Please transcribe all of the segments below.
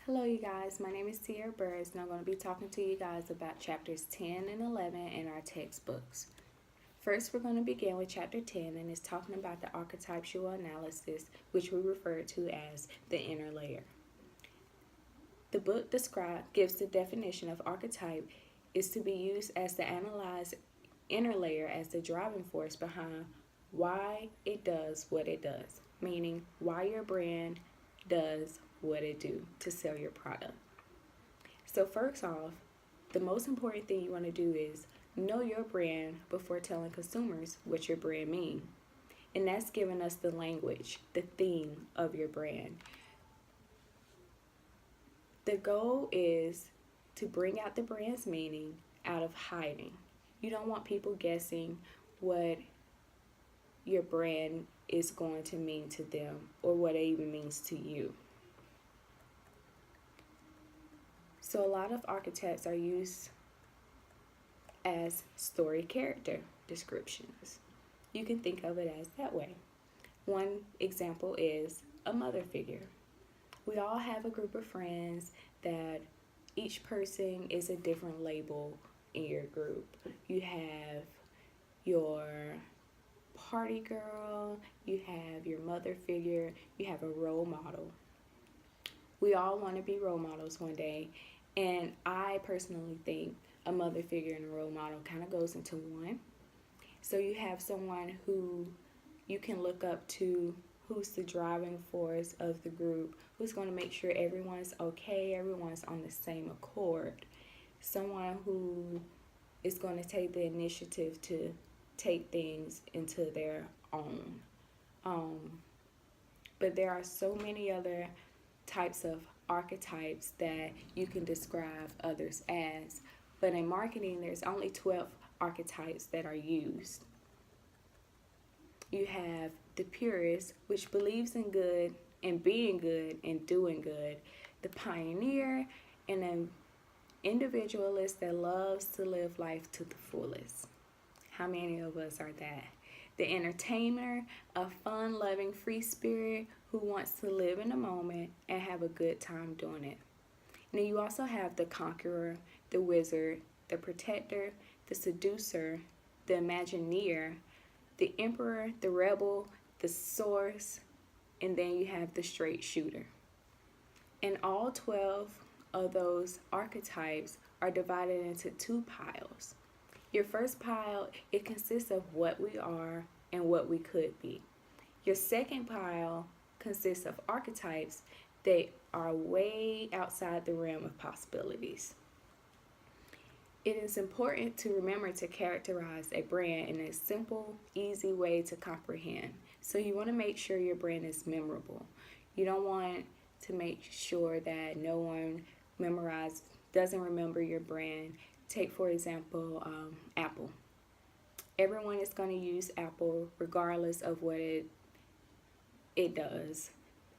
Hello, you guys. My name is Sierra Burris, and I'm going to be talking to you guys about chapters 10 and 11 in our textbooks. First, we're going to begin with chapter 10, and it's talking about the archetypal analysis, which we refer to as the inner layer. The book gives the definition of archetype is to be used as to analyze inner layer as the driving force behind why it does what it does, meaning why your brand does what it do to sell your product. So first off, the most important thing you want to do is know your brand before telling consumers what your brand means. And that's giving us the language, the theme of your brand. The goal is to bring out the brand's meaning out of hiding. You don't want people guessing what your brand is going to mean to them or what it even means to you. So a lot of archetypes are used as story character descriptions. You can think of it as that way. One example is a mother figure. We all have a group of friends that each person is a different label in your group. You have your party girl, you have your mother figure, you have a role model. We all want to be role models one day, and I personally think a mother figure and a role model kind of goes into one. So you have someone who you can look up to, who's the driving force of the group, who's going to make sure everyone's okay, everyone's on the same accord. Someone who is going to take the initiative to take things into their own. But there are so many other types of archetypes that you can describe others as. But in marketing, there's only 12 archetypes that are used. You have the purist, which believes in good and being good and doing good. The pioneer, and an individualist that loves to live life to the fullest. How many of us are that? The entertainer, a fun-loving free spirit who wants to live in the moment and have a good time doing it. And then you also have the conqueror, the wizard, the protector, the seducer, the imagineer, the emperor, the rebel, the source, and then you have the straight shooter. And all 12 of those archetypes are divided into two piles. Your first pile, it consists of what we are and what we could be. Your second pile consists of archetypes that are way outside the realm of possibilities. It is important to remember to characterize a brand in a simple, easy way to comprehend. So you want to make sure your brand is memorable. You don't want to make sure that no one doesn't remember your brand. Take, for example, Apple. Everyone is going to use Apple regardless of what it does.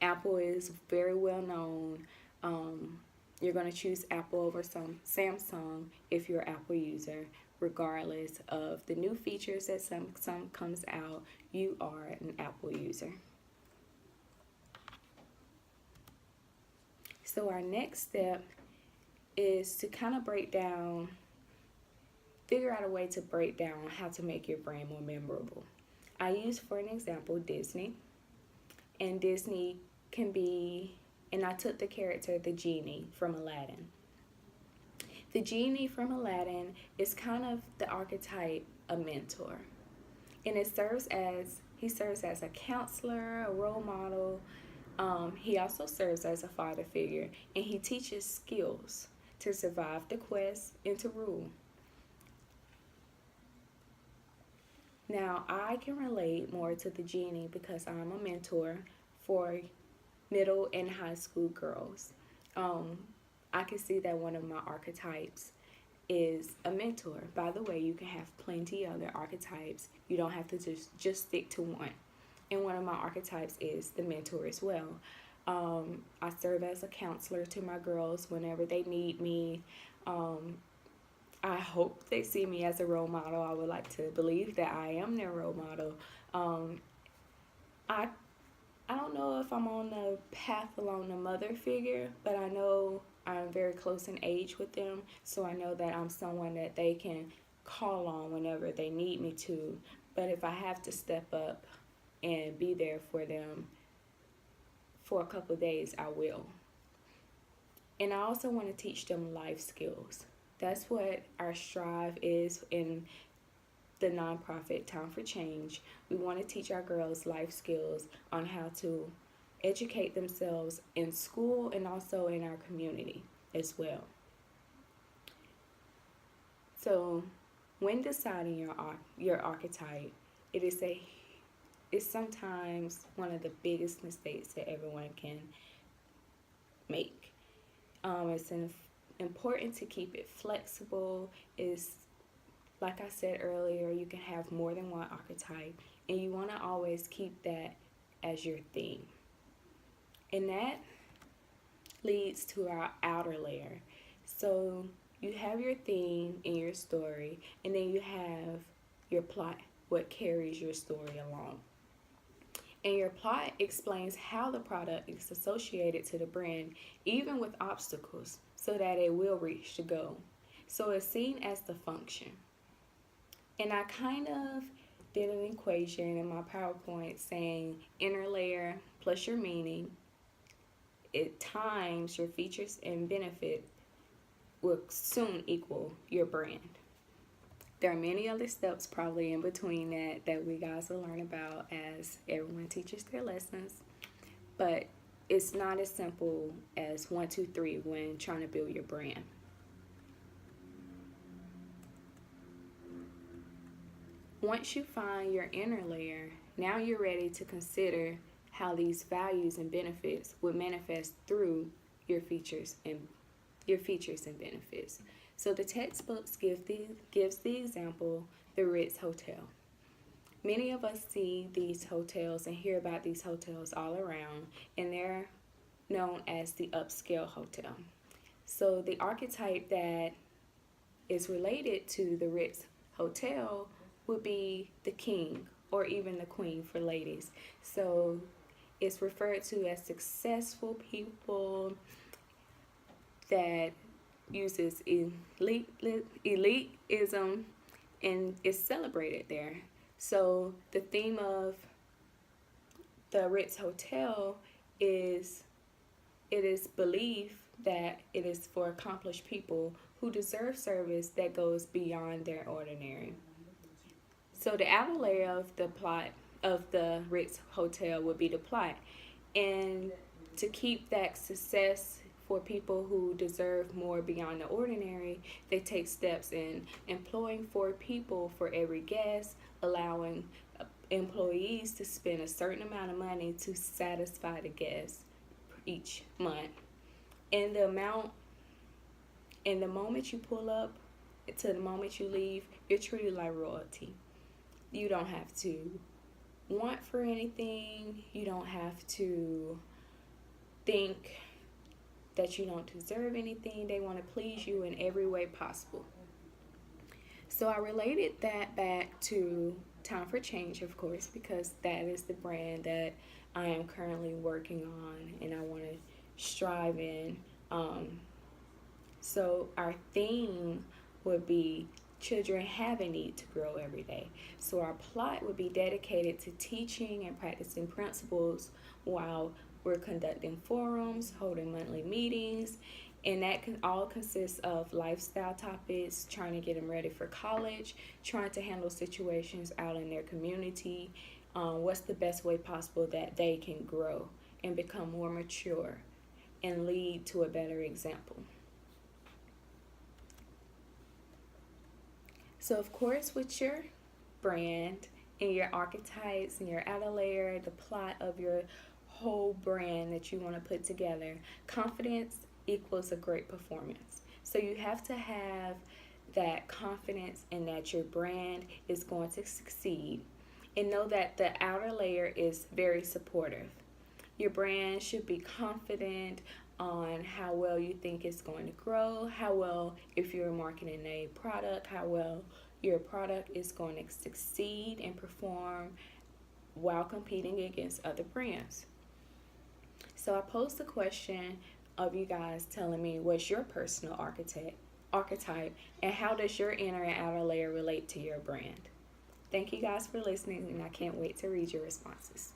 Apple is very well known. You're going to choose Apple over Samsung if you're an Apple user. Regardless of the new features that Samsung comes out, you are an Apple user. So our next step is to kind of figure out a way to break down how to make your brand more memorable. I use, for an example, Disney. And Disney can be, and I took the character, the genie from Aladdin. The genie from Aladdin is kind of the archetype, a mentor. And he serves as a counselor, a role model. He also serves as a father figure, and he teaches skills to survive the quest and to rule. Now, I can relate more to the genie because I'm a mentor for middle and high school girls. I can see that one of my archetypes is a mentor. By the way, you can have plenty other archetypes. You don't have to just stick to one. And one of my archetypes is the mentor as well. I serve as a counselor to my girls whenever they need me. I hope they see me as a role model. I would like to believe that I am their role model. I I don't know if I'm on the path along the mother figure, but I know I'm very close in age with them, so I know that I'm someone that they can call on whenever they need me to. But if I have to step up and be there for them for a couple of days, I will. And I also want to teach them life skills. That's what our strive is in the nonprofit Time for Change. We want to teach our girls life skills on how to educate themselves in school and also in our community as well. So, when deciding your archetype, it is a it's sometimes one of the biggest mistakes that everyone can make. It's important to keep it flexible. Is like I said earlier, you can have more than one archetype, and you want to always keep that as your theme. And that leads to our outer layer. So you have your theme in your story, and then you have your plot, what carries your story along. And your plot explains how the product is associated to the brand, even with obstacles, so that it will reach the goal. So it's seen as the function. And I kind of did an equation in my PowerPoint saying inner layer plus your meaning, it times your features and benefit will soon equal your brand. There are many other steps probably in between that we guys will learn about as everyone teaches their lessons. But it's not as simple as 1, 2, 3 when trying to build your brand. Once you find your inner layer, now you're ready to consider how these values and benefits would manifest through your features and benefits. So the textbooks gives the example, the Ritz Hotel. Many of us see these hotels and hear about these hotels all around, and they're known as the upscale hotel. So the archetype that is related to the Ritz Hotel would be the king or even the queen for ladies. So it's referred to as successful people that uses elitism and is celebrated there. So the theme of the Ritz Hotel is it is believed that it is for accomplished people who deserve service that goes beyond their ordinary. So the outer layer of the plot of the Ritz Hotel would be the plot. And to keep that success for people who deserve more beyond the ordinary, they take steps in employing 4 people for every guest, allowing employees to spend a certain amount of money to satisfy the guests each month. And the moment you pull up to the moment you leave, you're treated like royalty. You don't have to want for anything. You don't have to think that you don't deserve anything. They want to please you in every way possible. So I related that back to Time for Change, of course, because that is the brand that I am currently working on and I want to strive in. So our theme would be children have a need to grow every day. So our plot would be dedicated to teaching and practicing principles while we're conducting forums, holding monthly meetings, and that can all consist of lifestyle topics, trying to get them ready for college, trying to handle situations out in their community, what's the best way possible that they can grow and become more mature and lead to a better example. So of course, with your brand and your archetypes and your outer layer, the plot of your whole brand that you want to put together, confidence equals a great performance. So you have to have that confidence in that your brand is going to succeed, and know that the outer layer is very supportive. Your brand should be confident on how well you think it's going to grow, how well, if you're marketing a product, how well your product is going to succeed and perform while competing against other brands. So I posed the question of you guys telling me what's your personal archetype and how does your inner and outer layer relate to your brand. Thank you guys for listening, and I can't wait to read your responses.